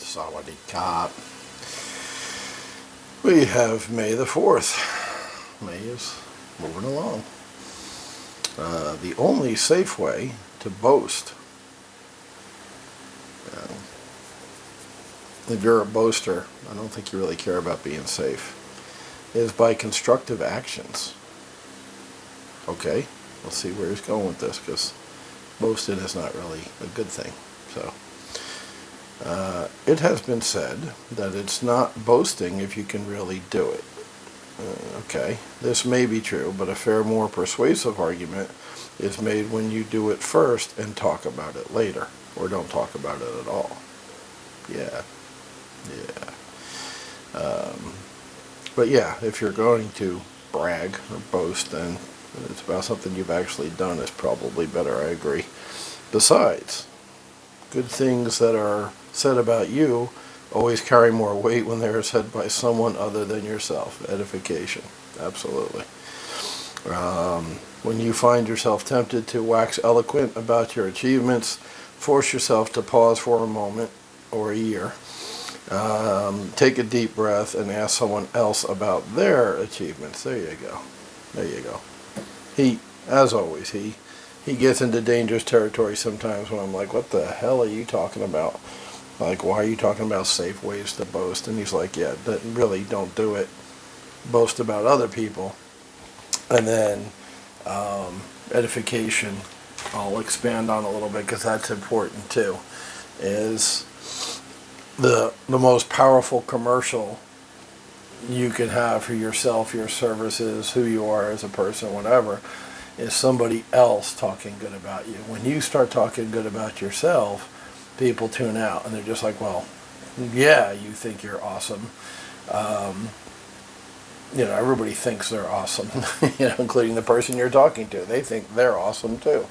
Sawadee Kop. We have May the 4th. May is moving along. The only safe way to boast, if you're a boaster, I don't think you really care about being safe, is by constructive actions. Okay, we'll see where he's going with this, because boasting is not really a good thing. So, it has been said that it's not boasting if you can really do it. Okay, this may be true, but a far more persuasive argument is made when you do it first and talk about it later, or don't talk about it at all. Yeah. But yeah, if you're going to brag or boast, then it's about something you've actually done is probably better, I agree. Besides, good things that are said about you always carry more weight when they are said by someone other than yourself. Edification, absolutely. When you find yourself tempted to wax eloquent about your achievements, force yourself to pause for a moment or a year. Take a deep breath and ask someone else about their achievements. There you go. He, as always, he gets into dangerous territory sometimes when I'm like, what the hell are you talking about? Like, why are you talking about safe ways to boast? And he's like, yeah, really don't do it. Boast about other people. And then edification, I'll expand on a little bit because that's important too, is the most powerful commercial you can have for yourself, your services, who you are as a person, whatever, is somebody else talking good about you. When you start talking good about yourself, people tune out and they're just like, well, yeah, you think you're awesome. Everybody thinks they're awesome, including the person you're talking to. They think they're awesome too.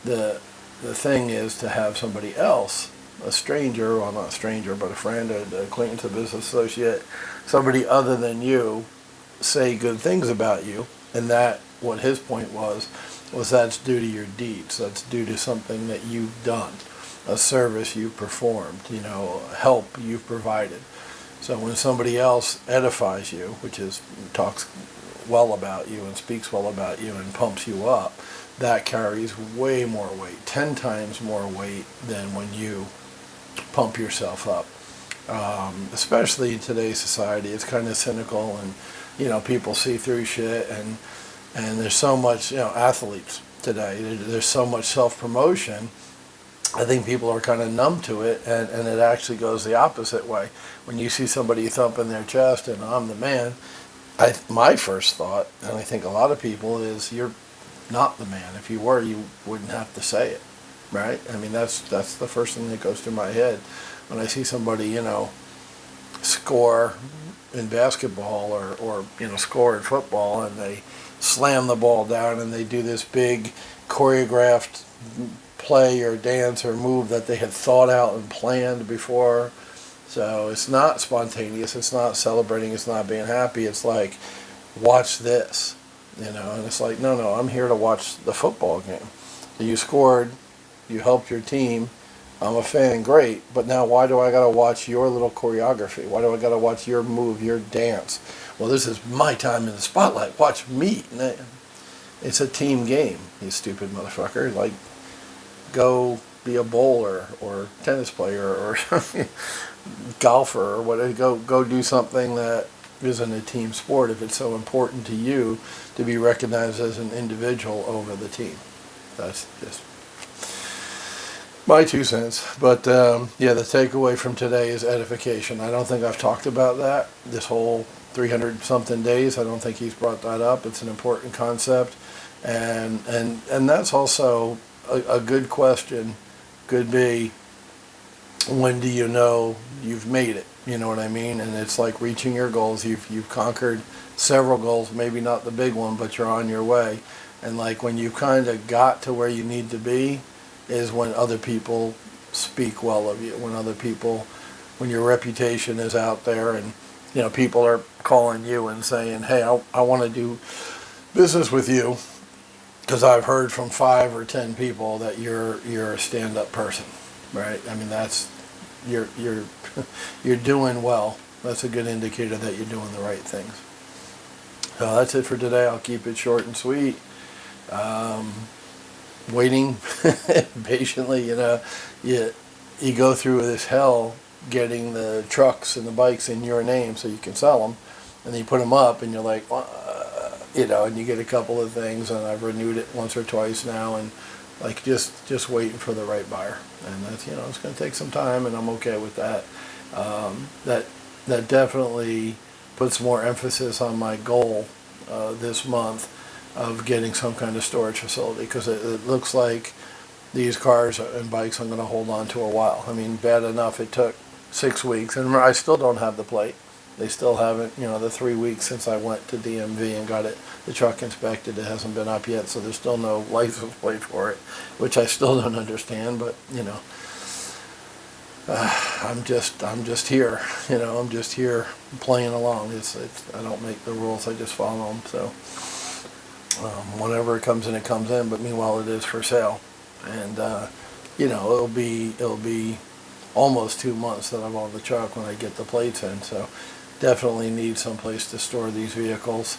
The thing is to have somebody else, a stranger, well, not a stranger, but a friend, an acquaintance, a business associate, somebody other than you, say good things about you. And that, what his point was that's due to your deeds. That's due to something that you've done, a service you've performed, help you've provided. So when somebody else edifies you, which is talks well about you and speaks well about you and pumps you up, that carries way more weight, 10 times more weight than when you pump yourself up. Especially in today's society, it's kind of cynical, and people see through shit, and there's so much, athletes today, there's so much self-promotion. I think people are kind of numb to it, and it actually goes the opposite way. When you see somebody thumping their chest and I'm the man, my first thought, and I think a lot of people, is you're not the man. If you were, you wouldn't have to say it, right? I mean, that's the first thing that goes through my head when I see somebody, score in basketball or score in football, and they slam the ball down and they do this big choreographed play or dance or move that they had thought out and planned before. So it's not spontaneous, it's not celebrating, it's not being happy. It's like, watch this, and it's like, no, I'm here to watch the football game. You scored, you helped your team, I'm a fan, great, but now why do I gotta watch your little choreography? Why do I gotta watch your move, your dance? Well, this is my time in the spotlight, watch me. It's a team game, you stupid motherfucker. Like, go be a bowler or tennis player or golfer or whatever. Go do something that isn't a team sport if it's so important to you to be recognized as an individual over the team. That's just my 2 cents. But the takeaway from today is edification. I don't think I've talked about that this whole 300 something days. I don't think he's brought that up. It's an important concept, and that's also a good question could be, when do you know you've made it? You know what I mean? And it's like reaching your goals. You've conquered several goals, maybe not the big one, but you're on your way. And like when you kind of got to where you need to be is when other people speak well of you, when your reputation is out there, and people are calling you and saying, hey, I want to do business with you, because I've heard from 5 or 10 people that you're a stand-up person, right? I mean, that's you're you're doing well. That's a good indicator that you're doing the right things. So that's it for today. I'll keep it short and sweet. Waiting patiently, you go through this hell getting the trucks and the bikes in your name so you can sell them, and then you put them up and you're like, and you get a couple of things, and I've renewed it once or twice now, and like just waiting for the right buyer, and that's it's going to take some time, and I'm okay with that. That definitely puts more emphasis on my goal this month of getting some kind of storage facility, because it looks like these cars and bikes I'm going to hold on to a while. I mean, bad enough it took 6 weeks, and I still don't have the plate. They still haven't, the 3 weeks since I went to DMV and got the truck inspected. It hasn't been up yet, so there's still no license plate for it, which I still don't understand. But I'm just here. I'm just here playing along. I don't make the rules. I just follow them. So whenever it comes in, it comes in. But meanwhile, it is for sale, and it'll be almost 2 months that I'm on the truck when I get the plates in. So definitely need some place to store these vehicles.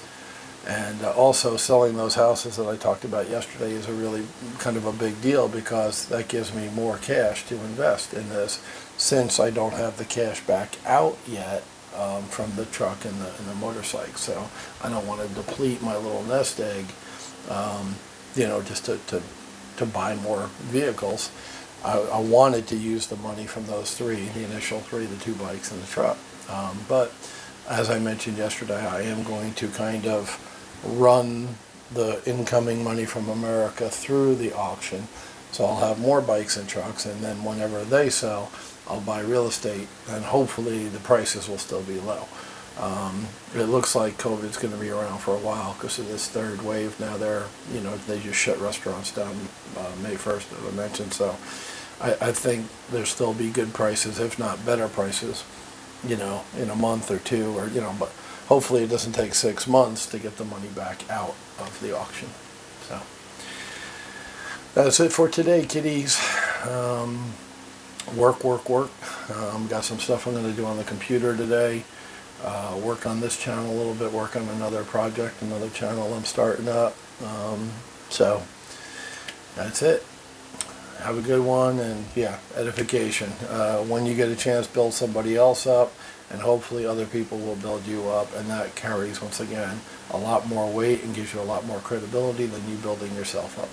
And also selling those houses that I talked about yesterday is a really kind of a big deal, because that gives me more cash to invest in this, since I don't have the cash back out yet from the truck and the motorcycle. So I don't want to deplete my little nest egg, just to buy more vehicles. I wanted to use the money from those the initial three, the 2 bikes and the truck. But as I mentioned yesterday, I am going to kind of run the incoming money from America through the auction. So I'll have more bikes and trucks, and then whenever they sell, I'll buy real estate, and hopefully the prices will still be low. It looks like COVID's going to be around for a while because of this third wave. Now they just shut restaurants down May 1st, as I mentioned. So I think there'll still be good prices, if not better prices, in a month or two, but hopefully it doesn't take 6 months to get the money back out of the auction. So that's it for today, kiddies. Work. Got some stuff I'm going to do on the computer today. Work on this channel a little bit, work on another project, another channel I'm starting up. So that's it. Have a good one, and edification. When you get a chance, build somebody else up, and hopefully other people will build you up, and that carries, once again, a lot more weight and gives you a lot more credibility than you building yourself up.